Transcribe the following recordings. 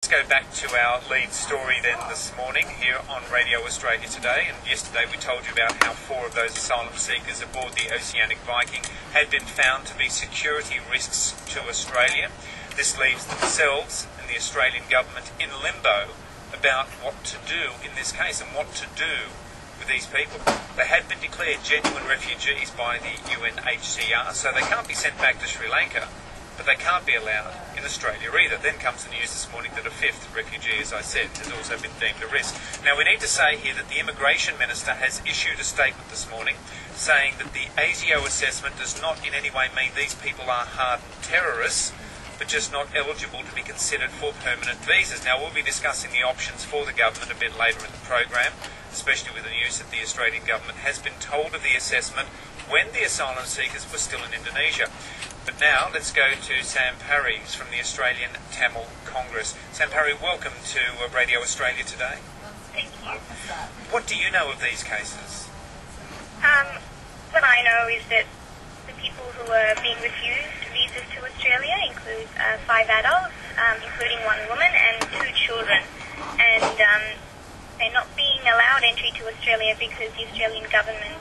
Go back to our lead story then this morning here on Radio Australia Today, and yesterday we told you about how 4 of those asylum seekers aboard the Oceanic Viking had been found to be security risks to Australia. This leaves themselves and the Australian government in limbo about what to do in this case and what to do with these people. They had been declared genuine refugees by the UNHCR, so they can't be sent back to Sri Lanka. But they can't be allowed in Australia either. Then comes the news this morning that a 5th refugee, as I said, has also been deemed a risk. Now, we need to say here that the Immigration Minister has issued a statement this morning saying that the ASIO assessment does not in any way mean these people are hardened terrorists, but just not eligible to be considered for permanent visas. Now, we'll be discussing the options for the government a bit later in the program, especially with the news that the Australian government has been told of the assessment when the asylum seekers were still in Indonesia. But now, let's go to Sam Pari from the Australian Tamil Congress. Sam Pari, welcome to Radio Australia Today. Thank you. What do you know of these cases? What I know is that the people who are being refused visas to Australia include 5 adults, including 1 woman and 2 children. And they're not being allowed entry to Australia because the Australian government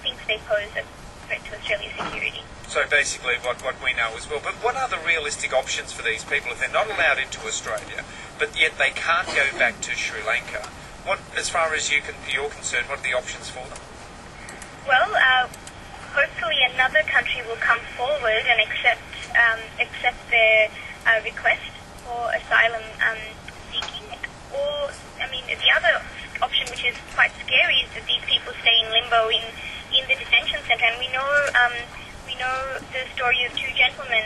thinks they pose a threat to Australia's security. So basically what we know as well. But what are the realistic options for these people if they're not allowed into Australia, but yet they can't go back to Sri Lanka? What, as far as you're concerned, what are the options for them? Well, hopefully another country will come forward and accept their request for asylum seeking. Or, the other option, which is quite scary, is that these people stay in limbo in the detention centre. And we know the story of 2 gentlemen,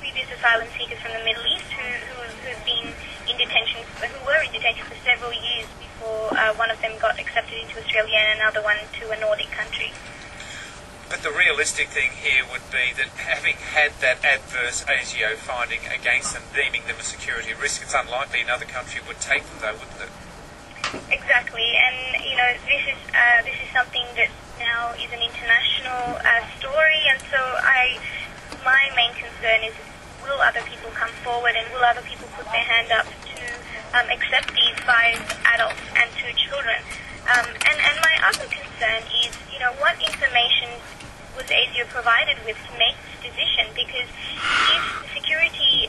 previous asylum seekers from the Middle East, who've been in detention, who were in detention for several years before one of them got accepted into Australia and another one to a Nordic country. But the realistic thing here would be that having had that adverse ASIO finding against them, deeming them a security risk, it's unlikely another country would take them, though, wouldn't it? Exactly, and this is something that now is an international story, and so my main concern is, will other people come forward and will other people put their hand up to accept these 5 adults and 2 children? And my other concern is, what information was ASIO provided with to make this decision? Because if the security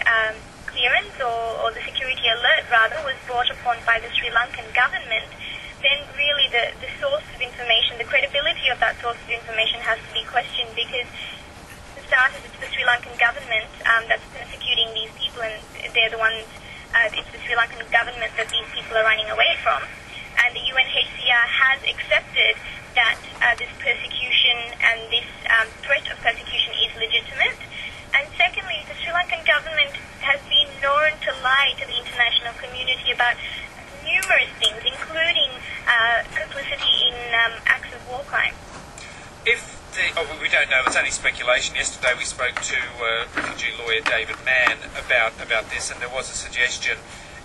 clearance or the security alert rather was brought upon by the Sri Lankan government, then really the source of information, the credibility of that source of information has to be questioned, because for starters it's the Sri Lankan government that's persecuting these people, and they're the ones, it's the Sri Lankan government that these people are running away from. And the UNHCR has accepted that this persecution and this threat of persecution is legitimate. And secondly, the Sri Lankan government has been known to lie to the international community about numerous things, including complicity in acts of war crime. We don't know, it's only speculation. Yesterday we spoke to refugee lawyer David Mann about this, and there was a suggestion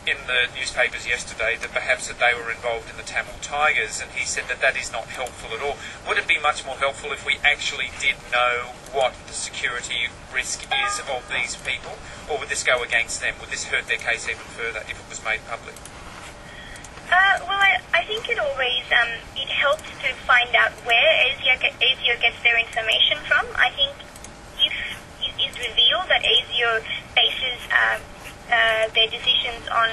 in the newspapers yesterday that perhaps that they were involved in the Tamil Tigers, and he said that is not helpful at all. Would it be much more helpful if we actually did know what the security risk is of these people, or would this go against them? Would this hurt their case even further if it was made public? Well, I think it always it helps to find out where ASIO gets their information from. I think if it is revealed that ASIO bases their decisions on,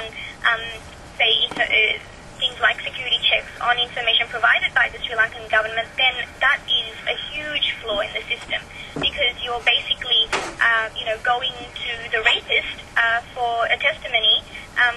things like security checks on information provided by the Sri Lankan government, then that is a huge flaw in the system, because you're basically, going to the rapist for a testimony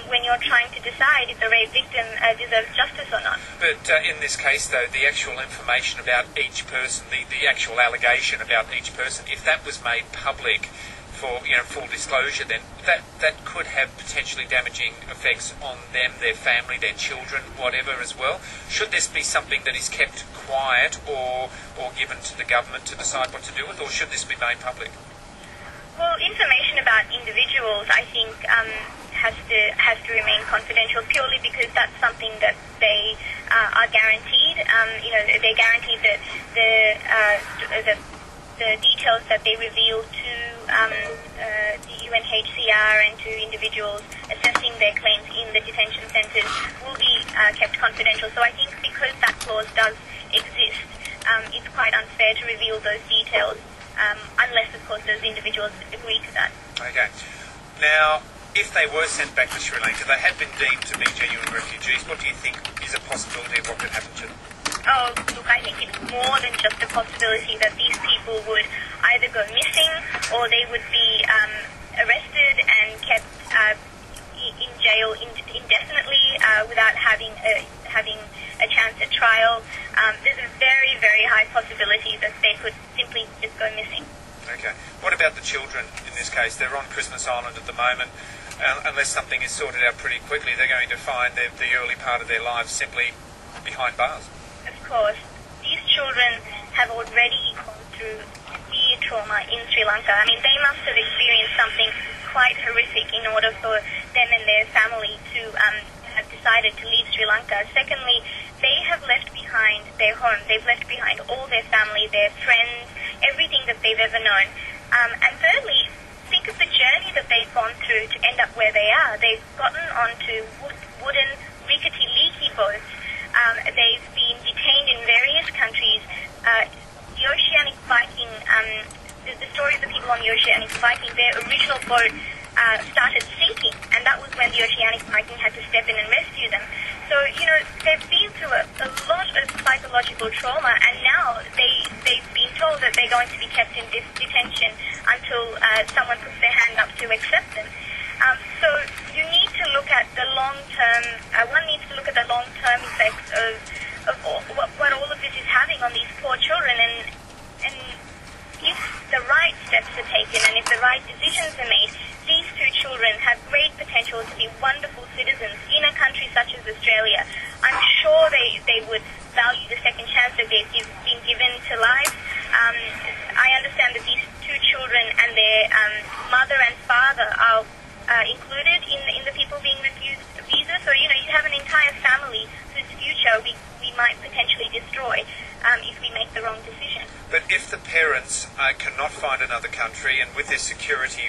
when you're trying to decide if the rape victim deserves justice or not. But in this case, though, the actual information about each person, the actual allegation about each person, if that was made public for full disclosure, then that could have potentially damaging effects on them, their family, their children, whatever as well. Should this be something that is kept quiet or given to the government to decide what to do with, or should this be made public? Well, information about individuals, I think, has to remain confidential, purely because that's something that they are guaranteed. They're guaranteed that the the details that they reveal to the UNHCR and to individuals assessing their claims in the detention centres will be kept confidential. So I think because that clause does exist, it's quite unfair to reveal those details unless, of course, those individuals agree to that. Okay. Now, if they were sent back to Sri Lanka, they had been deemed to be genuine refugees. What do you think is a possibility of what could happen to them? Oh, look, I think it's more than just a possibility that these people would either go missing or they would be arrested and kept in jail indefinitely without having a chance at trial. There's a very, very high possibility that they could simply just go missing. Okay. What about the children in this case? They're on Christmas Island at the moment. Unless something is sorted out pretty quickly, they're going to find the early part of their lives simply behind bars. Of course, these children have already gone through severe trauma in Sri Lanka. I mean, they must have experienced something quite horrific in order for them and their family to have decided to leave Sri Lanka. Secondly, they have left behind their home. They've left behind all their family, their friends, everything that they've ever known. And thirdly, think of the journey that they've gone through to end up where they are. They've gotten onto wooden, rickety, leaky boats. They've been detained in various countries. The Oceanic Viking, the story of the people on the Oceanic Viking, their original boat started sinking, and that was when the Oceanic Viking had to step in and rescue them. So, they've been through a lot of psychological trauma, and now they've been told that they're going to be kept in detention until someone puts their hand up to accept them. So you need to look at the long-term, one needs to look at the long-term effects of what all of this is having on these poor children, and if the right steps are taken and if the right decisions are made, these two children have great potential to be wonderful citizens in a country such as Australia. I'm sure they would value the second chance that they've been given to life. I understand that these two children and their mother and father are included in the people being refused a visa. So, you have an entire family whose future we might potentially destroy if we make the wrong decision. But if the parents cannot find another country, and with their security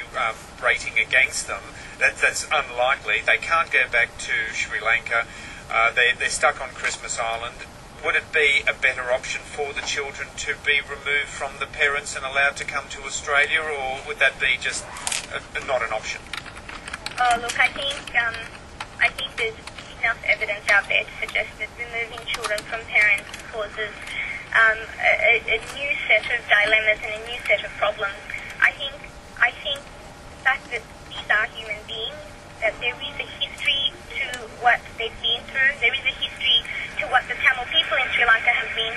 rating against them, that's unlikely. They can't go back to Sri Lanka. They're stuck on Christmas Island. Would it be a better option for the children to be removed from the parents and allowed to come to Australia, or would that be just not an option? Look, I think there's enough evidence out there to suggest that removing children from parents causes a new set of dilemmas and a new set of problems. I think the fact that these are human beings, that there is a history to what they've been through, there is a history to what the Tamil people in Sri Lanka have been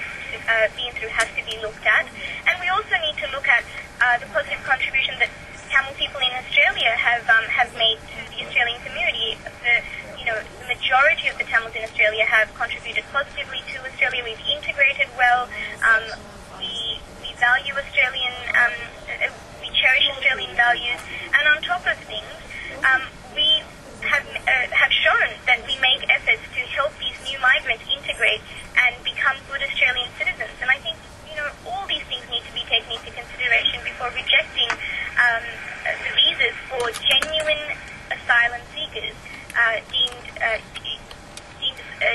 through has to be looked at. And we also need to look at the positive contribution that Tamil people in Australia have made to the Australian community. The majority of the Tamils in Australia have contributed positively to Australia. We've integrated well. We value Australian, we cherish Australian values, and on top of things, we have shown that we make efforts to help these new migrants integrate and become good Australian citizens. And I think all these things need to be taken into consideration before rejecting the visas for genuine asylum seekers deemed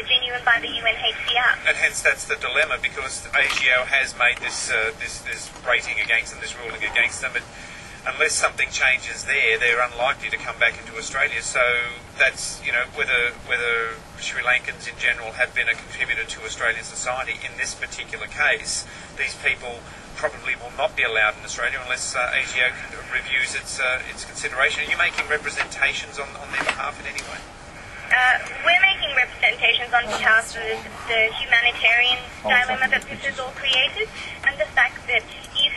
genuine by the UNHCR. And hence that's the dilemma, because ASIO has made this rating against them, this ruling against them. But unless something changes there, they're unlikely to come back into Australia. So that's, whether Sri Lankans in general have been a contributor to Australian society. In this particular case, these people probably will not be allowed in Australia unless ASIO reviews its consideration. Are you making representations on their behalf in any way? We're making representations on behalf of the humanitarian dilemma that this has all created, and the fact that if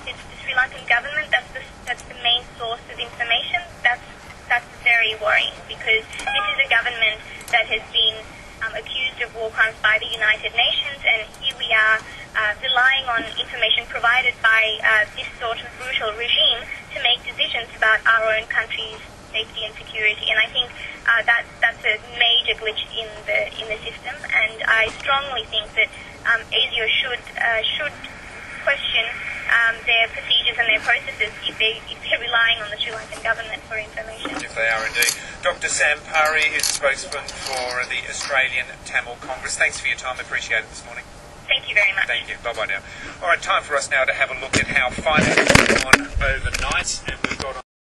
it's the Sri Lankan government that's the main source of information, that's very worrying, because this is a government that has been accused of war crimes by the United Nations, and here we are relying on information provided by this sort of brutal regime to make decisions about our own country's safety and security. And I think that's a major glitch in the system, and I strongly think that ASIO should question their procedures and their processes if they're relying on the Sri Lankan government for information. If they are indeed. Dr Sam Pari is spokesman for the Australian Tamil Congress. Thanks for your time. Appreciate it this morning. Thank you very much. Thank you. Bye-bye now. All right, time for us now to have a look at how fighting has gone overnight. And we've got